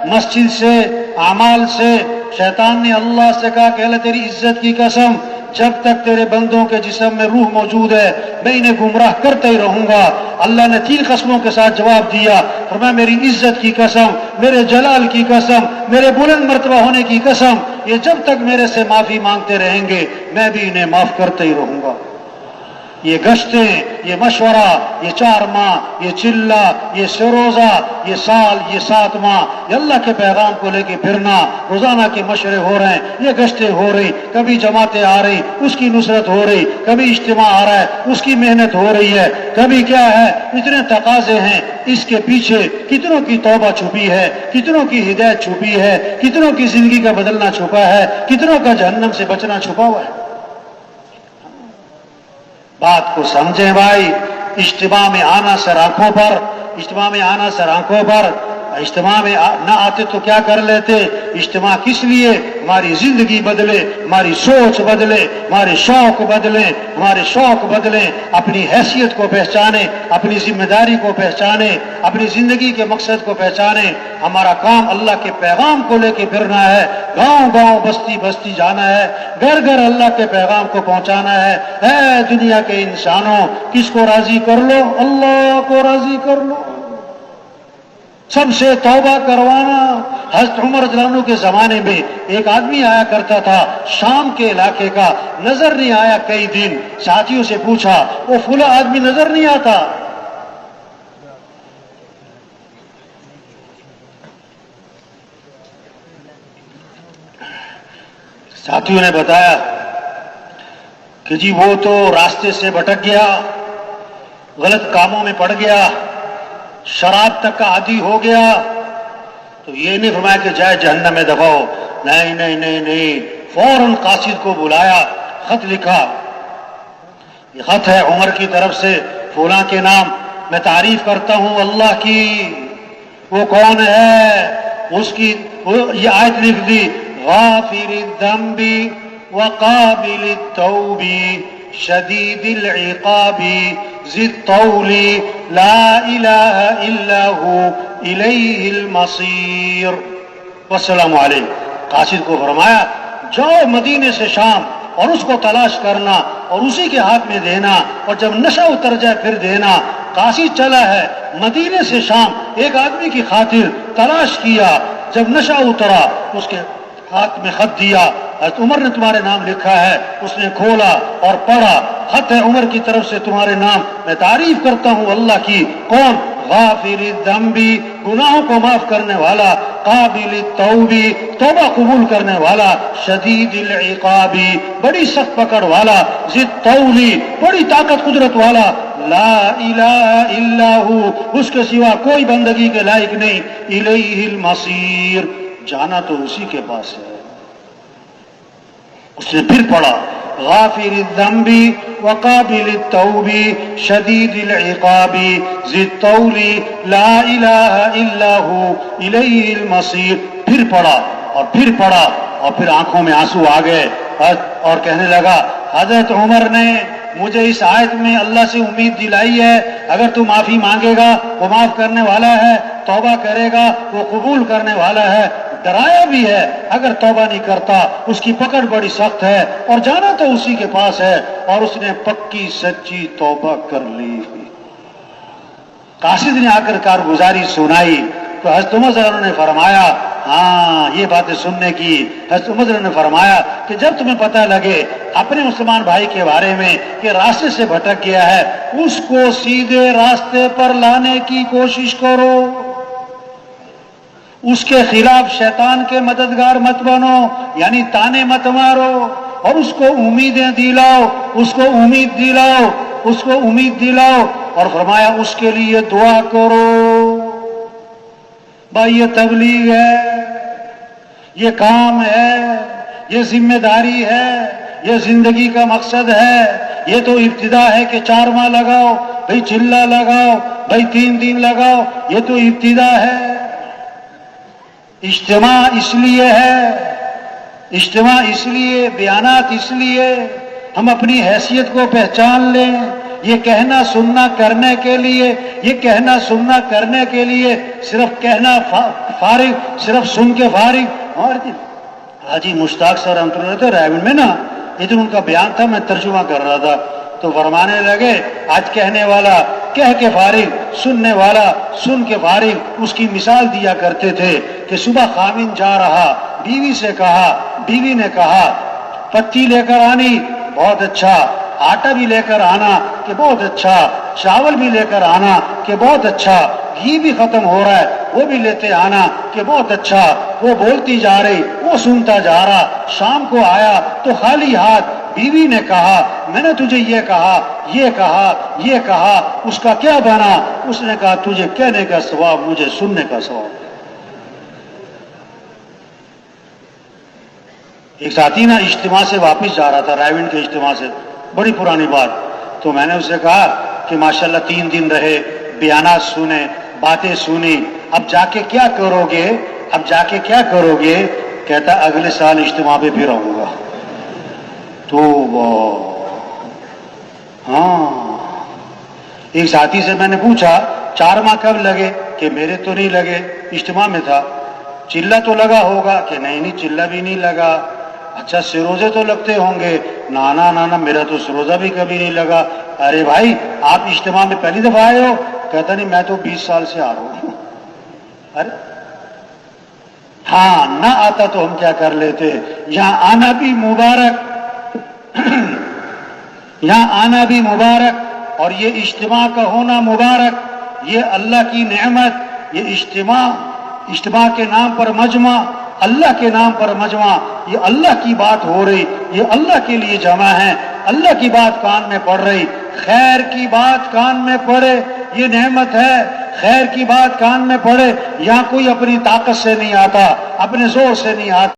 مسجد سے، اعمال سے۔ شیطان نے اللہ سے کہا کہ اللہ تیری عزت کی قسم، جب تک تیرے بندوں کے جسم میں روح موجود ہے میں انہیں گمراہ کرتا ہی رہوں گا۔ اللہ نے 3 قسموں کے ساتھ جواب دیا، فرمایا میری عزت کی قسم، میرے جلال کی قسم، میرے بلند مرتبہ ہونے کی قسم، یہ جب تک میرے سے معافی مانگتے رہیں گے میں بھی انہیں معاف کرتا ہی رہوں گا۔ یہ گشتیں، یہ مشورہ، یہ 4 ماہ، یہ چلہ، یہ سروزہ، یہ سال، یہ 7 ماہ، یہ اللہ کے پیغام کو لے کے پھرنا، روزانہ کے مشورے ہو رہے ہیں، یہ گشتیں ہو رہی، کبھی جماعتیں آ رہی اس کی نصرت ہو رہی، کبھی اجتماع آ رہا ہے اس کی محنت ہو رہی ہے، کبھی کیا ہے، اتنے تقاضے ہیں، اس کے پیچھے کتنوں کی توبہ چھپی ہے، کتنوں کی ہدایت چھپی ہے، کتنوں کی زندگی کا بدلنا چھپا ہے، کتنوں کا جہنم سے بچنا چھپا ہوا ہے۔ بات کو سمجھیں بھائی، اجتماع میں آنا سر آنکھوں پر، اجتماع میں آنا سر آنکھوں پر، اجتماع میں نہ آتے تو کیا کر لیتے؟ اجتماع کس لیے؟ ہماری زندگی بدلے، ہماری سوچ بدلے، ہمارے شوق بدلیں، ہمارے شوق بدلیں، اپنی حیثیت کو پہچانیں، اپنی ذمہ داری کو پہچانیں، اپنی زندگی کے مقصد کو پہچانیں۔ ہمارا کام اللہ کے پیغام کو لے کے پھرنا ہے، گاؤں گاؤں بستی بستی جانا ہے، گھر گھر اللہ کے پیغام کو پہنچانا ہے۔ اے دنیا کے انسانوں، کس کو راضی کر لو؟ اللہ کو راضی کر لو، سب سے توبہ کروانا۔ حضرت عمر رضی اللہ عنہ کے زمانے میں ایک آدمی آیا کرتا تھا شام کے علاقے کا، نظر نہیں آیا کئی دن، ساتھیوں سے پوچھا وہ فلاں آدمی نظر نہیں آتا؟ ساتھیوں نے بتایا کہ جی وہ تو راستے سے بھٹک گیا، غلط کاموں میں پڑ گیا، شراب تک کا عادی ہو گیا۔ تو یہ نہیں فرمایا کہ جائے جہنم میں دفع ہو، نہیں نہیں نہیں نہیں، فوراً قاصد کو بلایا، خط لکھا، یہ خط ہے عمر کی طرف سے، فلاں کے نام، میں تعریف کرتا ہوں اللہ کی، وہ کون ہے، اس کی یہ آیت لکھ دی، غافر الذنب وقابل التوب شدید العقاب ذی الطول لا الہ الا ہو الیہ المصیر۔ والسلام علیکم۔ قاصد کو فرمایا جاؤ مدینے سے شام اور اس کو تلاش کرنا اور اسی کے ہاتھ میں دینا، اور جب نشہ اتر جائے پھر دینا۔ قاصد چلا ہے مدینے سے شام، ایک آدمی کی خاطر تلاش کیا، جب نشہ اترا اس کے ہاتھ میں خط دیا، حضرت عمر نے تمہارے نام لکھا ہے۔ اس نے کھولا اور پڑھا، خط ہے عمر کی طرف سے تمہارے نام، میں تعریف کرتا ہوں اللہ کی، کون؟ غافر الذنب، گناہوں کو معاف کرنے والا، قابل التوب، توبہ قبول کرنے والا، شدید العقاب، بڑی سخت پکڑ والا، ذی الطول، بڑی طاقت قدرت والا، لا الہ الا ہو، اس کے سوا کوئی بندگی کے لائق نہیں، الیہ المصیر، جانا تو اسی کے پاس ہے۔ اس نے پھر پڑھا غافر الذنب وقابل التوب شدید العقاب ذی الطول لا الہ الا ہو الیہ المصیر، پھر پڑھا اور پھر پڑھا، اور پھر آنکھوں میں آنسو آ گئے اور کہنے لگا حضرت عمر نے مجھے اس آیت میں اللہ سے امید دلائی ہے، اگر تو معافی مانگے گا وہ معاف کرنے والا ہے، توبہ کرے گا وہ قبول کرنے والا ہے، ڈرایا بھی ہے اگر توبہ نہیں کرتا اس کی پکڑ بڑی سخت ہے، اور جانا تو اسی کے پاس ہے، اور اس نے پکی سچی توبہ کر لی۔ قاصد نے آ کر کارگزاری سنائی تو حضرت عمر رضی اللہ عنہ نے فرمایا ہاں یہ باتیں سننے کی۔ حضرت عمر رضی اللہ عنہ نے فرمایا کہ جب تمہیں پتہ لگے اپنے مسلمان بھائی کے بارے میں کہ راستے سے بھٹک گیا ہے، اس کو سیدھے راستے پر لانے کی کوشش کرو، اس کے خلاف شیطان کے مددگار مت بنو، یعنی تانے مت مارو، اور اس کو امیدیں دلاؤ، اس کو امید دلاؤ، اس کو امید دلاؤ، اور فرمایا اس کے لیے دعا کرو۔ بھائی یہ تبلیغ ہے، یہ کام ہے، یہ ذمہ داری ہے، یہ زندگی کا مقصد ہے۔ یہ تو ابتدا ہے کہ 4 ماہ لگاؤ، بھائی چلہ لگاؤ، بھائی 3 دن لگاؤ، یہ تو ابتدا ہے۔ اجتماع اس لیے ہے، اجتماع اس لیے، بیانات اس لیے ہم اپنی حیثیت کو پہچان لیں، یہ کہنا سننا کرنے کے لیے، یہ کہنا سننا کرنے کے لیے صرف کہنا فارغ، صرف سن کے فارغ۔ اور حاجی مشتاق سر رحمۃ اللہ تھے رائے میں نا، ادھر ان کا بیان تھا، میں ترجمہ کر رہا تھا، تو فرمانے لگے آج کہنے والا کہہ کے فارغ، سننے والا سن کے فارغ۔ اس کی مثال دیا کرتے تھے کہ صبح خامن جا رہا، بیوی سے کہا، بیوی نے کہا پتی لے کر آنی، بہت اچھا، آٹا بھی لے کر آنا کہ بہت اچھا، چاول بھی لے کر آنا کہ بہت اچھا، گھی بھی ختم ہو رہا ہے وہ بھی لیتے آنا کہ بہت اچھا۔ وہ بولتی جا رہی، وہ سنتا جا رہا، شام کو آیا تو خالی ہاتھ، بیوی نے کہا میں نے تجھے یہ کہا، یہ کہا، یہ کہا، اس کا کیا بنا؟ اس نے کہا تجھے کہنے کا ثواب، مجھے سننے کا ثواب۔ ایک ساتھی نا اجتماع سے واپس جا رہا تھا، رائے کے اجتماع سے، بڑی پرانی بات، تو میں نے اسے کہا کہ ماشاءاللہ 3 دن رہے، بیانات سنے، باتیں سنی، اب جا کے کیا کرو گے؟ اب جا کے کیا کرو گے؟ کہتا اگلے سال اجتماع پہ پھر آؤں گا۔ تو ہاں، ایک ساتھی سے میں نے پوچھا 4 ماہ کب لگے؟ کہ میرے تو نہیں لگے، اجتماع میں تھا۔ چلہ تو لگا ہوگا؟ کہ نہیں چلہ بھی نہیں لگا۔ اچھا سروزے تو لگتے ہوں گے؟ نانا نانا میرا تو سروزہ بھی کبھی نہیں لگا۔ ارے بھائی آپ اجتماع میں پہلی دفعہ آئے ہو؟ کہتا نہیں میں تو 20 سال سے آ رہا ہوں۔ ارے ہاں، نہ آتا تو ہم کیا کر لیتے؟ یہاں آنا بھی مبارک، یہاں آنا بھی مبارک، اور یہ اجتماع کا ہونا مبارک، یہ اللہ کی نعمت، یہ اجتماع کے نام پر مجمع، اللہ کے نام پر مجمع، یہ اللہ کی بات ہو رہی، یہ اللہ کے لیے جمع ہے، اللہ کی بات کان میں پڑ رہی، خیر کی بات کان میں پڑے، یہ نعمت ہے، خیر کی بات کان میں پڑے۔ یہاں کوئی اپنی طاقت سے نہیں آتا، اپنے زور سے نہیں آتا۔